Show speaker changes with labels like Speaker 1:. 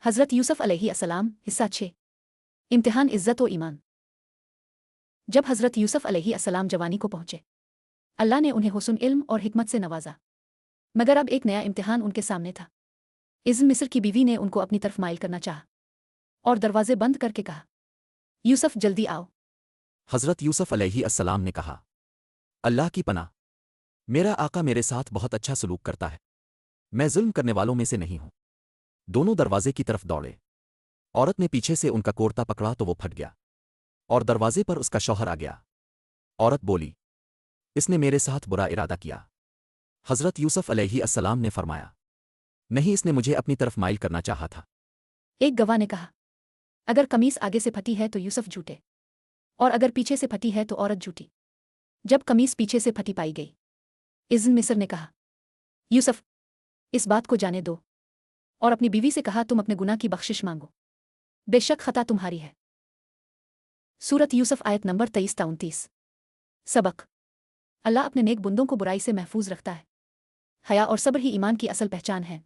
Speaker 1: حضرت یوسف علیہ السلام حصہ 6 امتحان عزت و ایمان۔ جب حضرت یوسف علیہ السلام جوانی کو پہنچے، اللہ نے انہیں حسن علم اور حکمت سے نوازا، مگر اب ایک نیا امتحان ان کے سامنے تھا۔ عزم مصر کی بیوی نے ان کو اپنی طرف مائل کرنا چاہا اور دروازے بند کر کے کہا، یوسف جلدی آؤ۔
Speaker 2: حضرت یوسف علیہ السلام نے کہا، اللہ کی پناہ، میرا آقا میرے ساتھ بہت اچھا سلوک کرتا ہے، میں ظلم کرنے والوں میں سے نہیں ہوں۔ دونوں دروازے کی طرف دوڑے۔ عورت نے پیچھے سے ان کا کورتا پکڑا تو وہ پھٹ گیا اور دروازے پر اس کا شوہر آ گیا۔ عورت بولی، اس نے میرے ساتھ برا ارادہ کیا۔ حضرت یوسف علیہ السلام نے فرمایا، نہیں، اس نے مجھے اپنی طرف مائل کرنا چاہا تھا۔
Speaker 1: ایک گواہ نے کہا، اگر قمیص آگے سے پھٹی ہے تو یوسف جھوٹے، اور اگر پیچھے سے پھٹی ہے تو عورت جھوٹی۔ جب قمیص پیچھے سے پھٹی پائی گئی، عزم مصر نے کہا، یوسف، اس بات کو جانے دو، اور اپنی بیوی سے کہا تم اپنے گناہ کی بخشش مانگو، بے شک خطا تمہاری ہے۔ سورت یوسف آیت نمبر 23-29۔ سبق: اللہ اپنے نیک بندوں کو برائی سے محفوظ رکھتا ہے۔ حیا اور صبر ہی ایمان کی اصل پہچان ہے۔